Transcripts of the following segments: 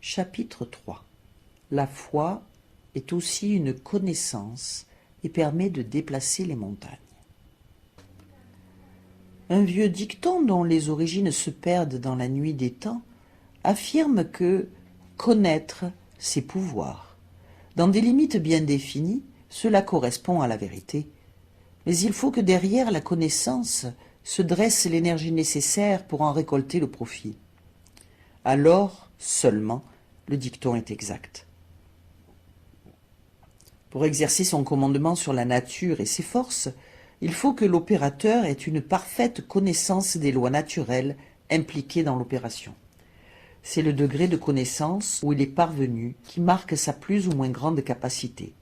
Chapitre 3. La foi est aussi une connaissance et permet de déplacer les montagnes. Un vieux dicton dont les origines se perdent dans la nuit des temps affirme que connaître, c'est pouvoir. Dans des limites bien définies, cela correspond à la vérité. Mais il faut que derrière la connaissance se dresse l'énergie nécessaire pour en récolter le profit. Alors seulement le dicton est exact. Pour exercer son commandement sur la nature et ses forces, il faut que l'opérateur ait une parfaite connaissance des lois naturelles impliquées dans l'opération. C'est le degré de connaissance où il est parvenu qui marque sa plus ou moins grande capacité.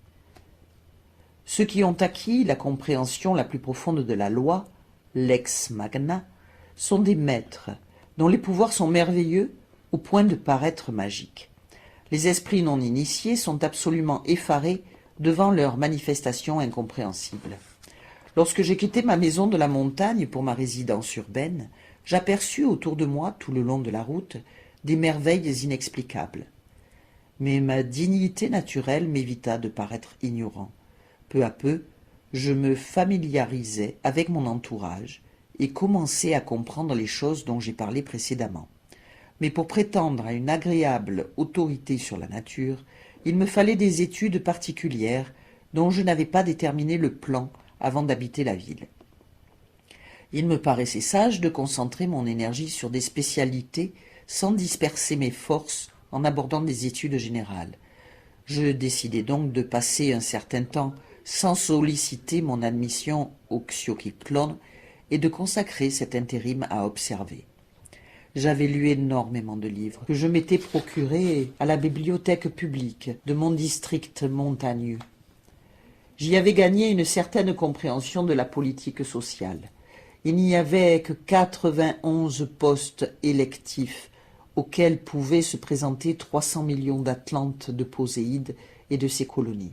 Ceux qui ont acquis la compréhension la plus profonde de la loi, lex magna, sont des maîtres dont les pouvoirs sont merveilleux au point de paraître magiques. Les esprits non initiés sont absolument effarés devant leurs manifestations incompréhensibles. Lorsque j'ai quitté ma maison de la montagne pour ma résidence urbaine, j'aperçus autour de moi, tout le long de la route, des merveilles inexplicables. Mais ma dignité naturelle m'évita de paraître ignorant. Peu à peu, je me familiarisais avec mon entourage et commençais à comprendre les choses dont j'ai parlé précédemment. Mais pour prétendre à une agréable autorité sur la nature, il me fallait des études particulières dont je n'avais pas déterminé le plan avant d'habiter la ville. Il me paraissait sage de concentrer mon énergie sur des spécialités sans disperser mes forces en abordant des études générales. Je décidai donc de passer un certain temps sans solliciter mon admission au Xioquitlón et de consacrer cet intérim à observer. J'avais lu énormément de livres que je m'étais procurés à la bibliothèque publique de mon district montagneux. J'y avais gagné une certaine compréhension de la politique sociale. Il n'y avait que 91 postes électifs auxquels pouvaient se présenter 300 millions d'Atlantes de Poséide et de ses colonies.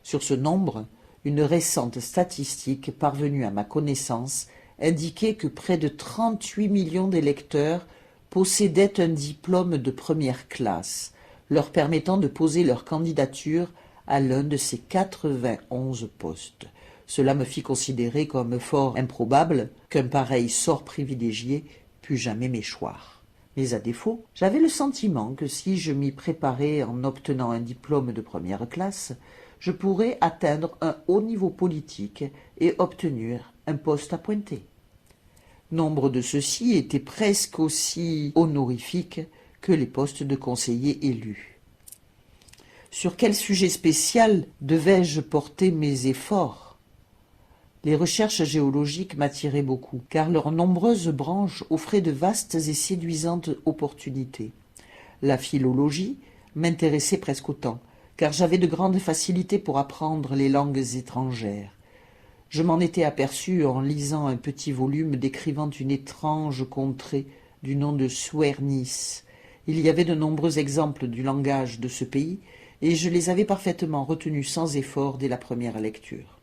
Sur ce nombre, une récente statistique parvenue à ma connaissance indiquait que près de 38 millions d'électeurs possédaient un diplôme de première classe, leur permettant de poser leur candidature à l'un de ces 91 postes. Cela me fit considérer comme fort improbable qu'un pareil sort privilégié pût jamais m'échoir. Mais à défaut, j'avais le sentiment que si je m'y préparais en obtenant un diplôme de première classe, je pourrais atteindre un haut niveau politique et obtenir un poste appointé. Nombre de ceux-ci étaient presque aussi honorifiques que les postes de conseiller élus. Sur quel sujet spécial devais-je porter mes efforts? Les recherches géologiques m'attiraient beaucoup, car leurs nombreuses branches offraient de vastes et séduisantes opportunités. La philologie m'intéressait presque autant, car j'avais de grandes facilités pour apprendre les langues étrangères. Je m'en étais aperçu en lisant un petit volume décrivant une étrange contrée du nom de Suernis. Il y avait de nombreux exemples du langage de ce pays, et je les avais parfaitement retenus sans effort dès la première lecture.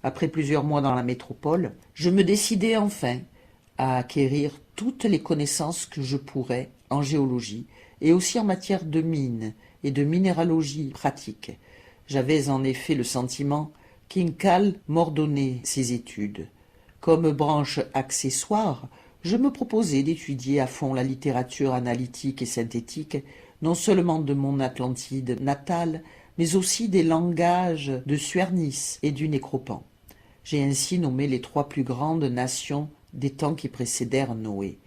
Après plusieurs mois dans la métropole, je me décidai enfin à acquérir toutes les connaissances que je pourrais en géologie et aussi en matière de mines et de minéralogie pratique. J'avais en effet le sentiment qu'Incal m'ordonnait ces études. Comme branche accessoire, je me proposais d'étudier à fond la littérature analytique et synthétique, non seulement de mon Atlantide natale, mais aussi des langages de Suernis et du Nécropan. J'ai ainsi nommé les 3 plus grandes nations des temps qui précédèrent Noé.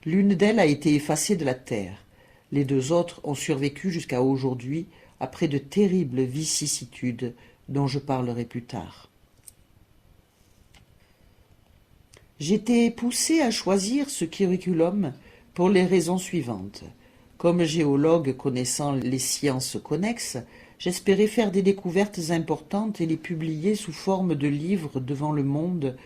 L'une d'elles a été effacée de la terre. Les 2 autres ont survécu jusqu'à aujourd'hui après de terribles vicissitudes dont je parlerai plus tard. J'étais poussé à choisir ce curriculum pour les raisons suivantes. Comme géologue connaissant les sciences connexes, j'espérais faire des découvertes importantes et les publier sous forme de livres devant le monde,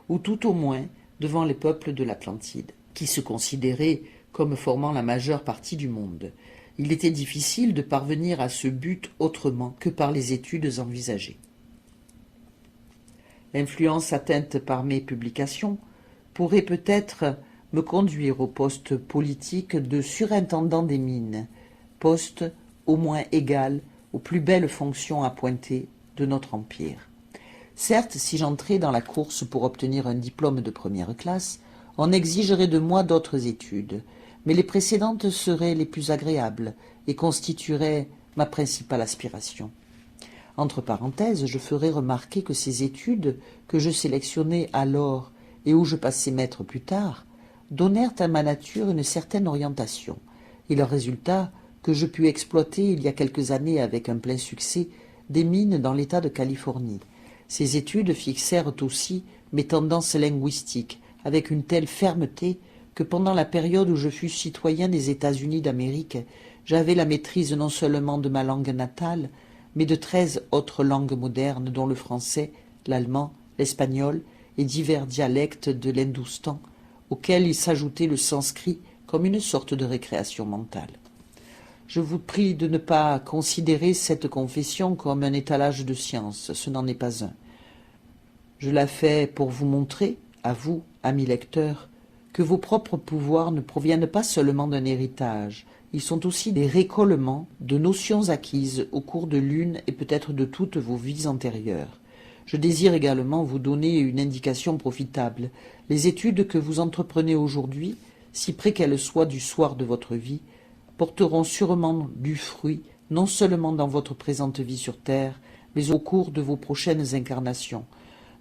ou tout au moins devant les peuples de l'Atlantide, qui se considéraient comme formant la majeure partie du monde. Il était difficile de parvenir à ce but autrement que par les études envisagées. L'influence atteinte par mes publications pourrait peut-être me conduire au poste politique de surintendant des mines, poste au moins égal aux plus belles fonctions appointées de notre empire. Certes, si j'entrais dans la course pour obtenir un diplôme de première classe, on exigerait de moi d'autres études, mais les précédentes seraient les plus agréables et constitueraient ma principale aspiration. Entre parenthèses, je ferai remarquer que ces études, que je sélectionnai alors et où je passai maître plus tard, donnèrent à ma nature une certaine orientation, et leur résultat, que je pus exploiter il y a quelques années avec un plein succès, des mines dans l'État de Californie. Ces études fixèrent aussi mes tendances linguistiques avec une telle fermeté que pendant la période où je fus citoyen des États-Unis d'Amérique, j'avais la maîtrise non seulement de ma langue natale, mais de 13 autres langues modernes dont le français, l'allemand, l'espagnol et divers dialectes de l'hindoustan, auxquels il s'ajoutait le sanskrit comme une sorte de récréation mentale. Je vous prie de ne pas considérer cette confession comme un étalage de science, ce n'en est pas un. Je la fais pour vous montrer, à vous, amis lecteurs, que vos propres pouvoirs ne proviennent pas seulement d'un héritage, ils sont aussi des récollements de notions acquises au cours de l'une et peut-être de toutes vos vies antérieures. Je désire également vous donner une indication profitable. Les études que vous entreprenez aujourd'hui, si près qu'elles soient du soir de votre vie, porteront sûrement du fruit, non seulement dans votre présente vie sur terre, mais au cours de vos prochaines incarnations.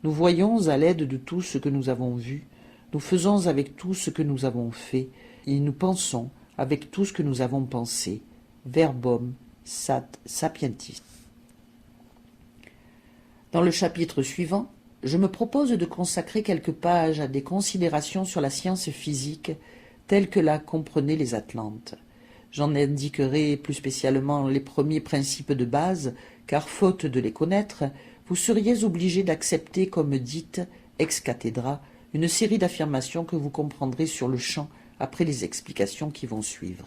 Nous voyons à l'aide de tout ce que nous avons vu, nous faisons avec tout ce que nous avons fait, et nous pensons avec tout ce que nous avons pensé. Verbum sat sapientis. Dans le chapitre suivant, je me propose de consacrer quelques pages à des considérations sur la science physique telle que la comprenaient les Atlantes. J'en indiquerai plus spécialement les premiers principes de base, car faute de les connaître, vous seriez obligé d'accepter comme dites, ex cathedra, une série d'affirmations que vous comprendrez sur le champ après les explications qui vont suivre.